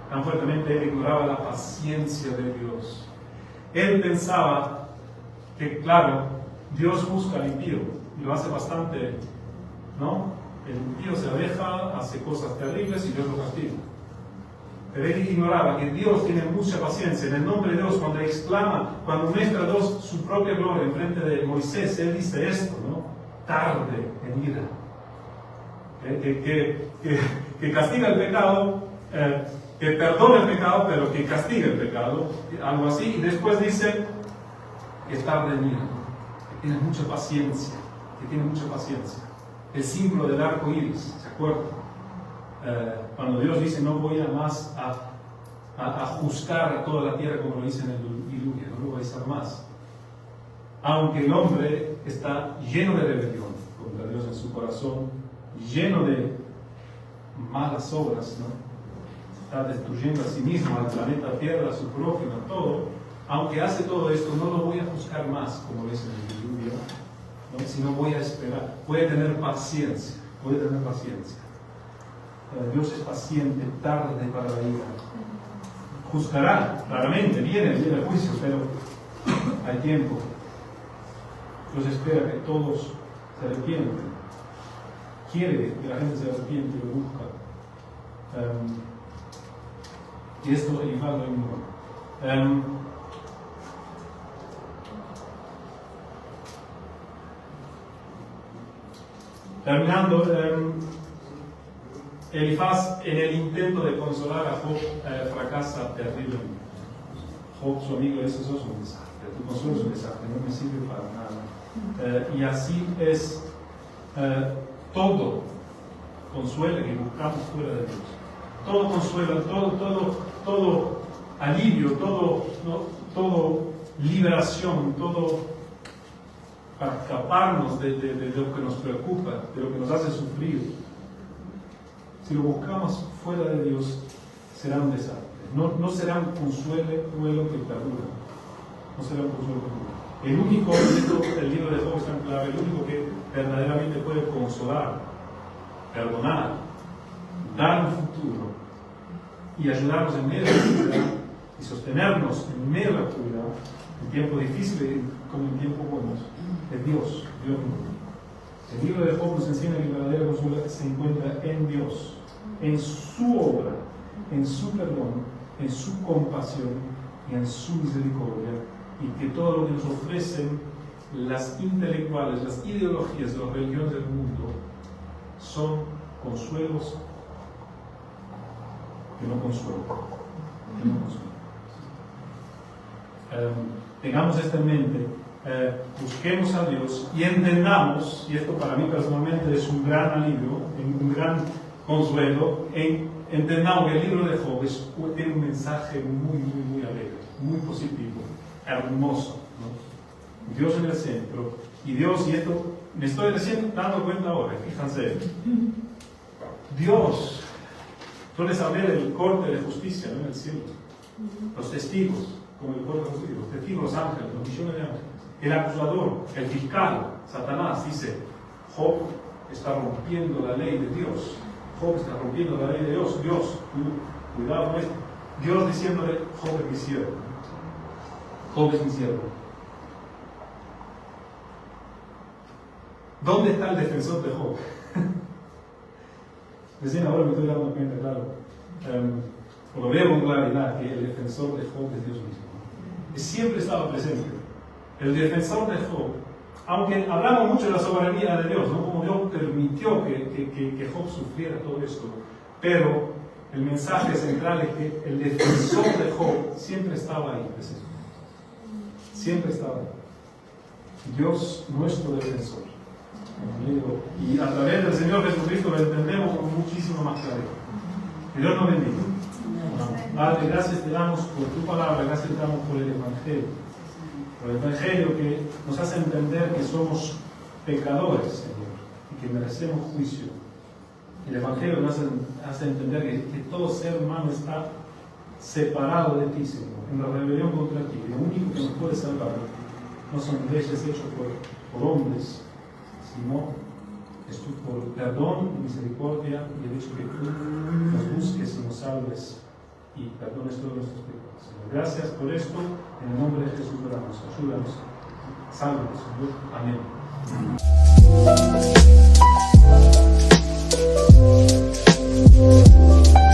tan fuertemente, él ignoraba la paciencia de Dios. Él pensaba que claro, Dios busca al impío y lo hace bastante, ¿no? El impío se aleja, hace cosas terribles y Dios lo castiga. Pero él ignoraba que Dios tiene mucha paciencia. En el nombre de Dios, cuando exclama, cuando muestra a Dios su propia gloria en frente de Moisés, él dice esto, ¿no? Tarde en ira. Que castiga el pecado, que perdona el pecado, pero que castiga el pecado, algo así. Y después dice que tarde en ira, que tiene mucha paciencia, El símbolo del arco iris, ¿se acuerdan? Cuando Dios dice no voy a más a juzgar a toda la tierra como lo hice en el diluvio, no lo voy a hacer más. Aunque el hombre está lleno de rebelión contra Dios en su corazón, lleno de malas obras, ¿no? Está destruyendo a sí mismo, al planeta Tierra, a su prójimo, a todo. Aunque hace todo esto, no lo voy a juzgar más como lo hice en el diluvio, ¿no? Sino voy a esperar, voy a tener paciencia. Dios es paciente, tarde para la ira. Juzgará, claramente, viene el día del juicio, pero hay tiempo. Dios espera que todos se arrepientan. Quiere que la gente se arrepiente y lo busca. Y esto igual lo ignora. Terminando, Elifaz, en el intento de consolar a Job, fracasa terriblemente. Job, su amigo, eso es un desastre. Tu consuelo es un desastre, no me sirve para nada. Y así es todo consuelo que buscamos fuera de Dios. Todo consuelo, todo alivio, todo liberación, todo para escaparnos de lo que nos preocupa, de lo que nos hace sufrir. Si lo buscamos fuera de Dios, será un desastre. No será un consuelo que perdura. No será un consuelo que perdura. El único, el libro de Job es tan claro, el único que verdaderamente puede consolar, perdonar, dar un futuro y ayudarnos en medio de la oscuridad y sostenernos en medio de la oscuridad, en tiempos difíciles como en tiempos buenos, es Dios mismo. El libro de Job nos enseña que el verdadero consuelo se encuentra en Dios, en su obra, en su perdón, en su compasión y en su misericordia, y que todo lo que nos ofrecen las intelectuales, las ideologías de las religiones del mundo son consuelos que no consuelan. Tengamos esto en mente, busquemos a Dios y entendamos, y esto para mí personalmente es un gran alivio, un gran consuelo, entendamos que el libro de Job tiene un mensaje muy alegre, muy positivo, hermoso, ¿no? Dios en el centro, y esto me estoy recién dando cuenta ahora, fíjense, Dios, yo les hablé del corte de justicia, ¿no? En el cielo, los testigos, como el corte de justicia, los testigos, los ángeles, los millones de ángeles, el acusador, el fiscal, Satanás, dice, Job está rompiendo la ley de Dios. Job está rompiendo la ley de Dios. Dios, cuidado con esto. Dios diciéndole, Job es mi siervo. Job es mi siervo. ¿Dónde está el defensor de Job? Recién ahora me estoy dando cuenta, claro. Lo veo con claridad que el defensor de Job es Dios mismo. Que siempre estaba presente. El defensor de Job, aunque hablamos mucho de la soberanía de Dios, ¿no? Como Dios permitió que Job sufriera todo esto, pero el mensaje central es que el defensor de Job siempre estaba ahí presente. Siempre estaba ahí. Dios, nuestro defensor. Y a través del Señor Jesucristo lo entendemos con muchísima más claridad. Que Dios nos bendiga. Padre, gracias te damos por tu palabra, gracias te damos por el Evangelio. Por el Evangelio que nos hace entender que somos pecadores, Señor, y que merecemos juicio. El Evangelio nos hace entender que todo ser humano está separado de ti, Señor, en la rebelión contra ti. Lo único que nos puede salvar no son leyes hechas por hombres, sino es tu por perdón y misericordia y el hecho que tú nos busques y nos salves y perdones todos nuestros pecados. Señor, gracias por esto. En el nombre de Jesús oramos. Ayúdanos. Sálvanos, Señor. Amén.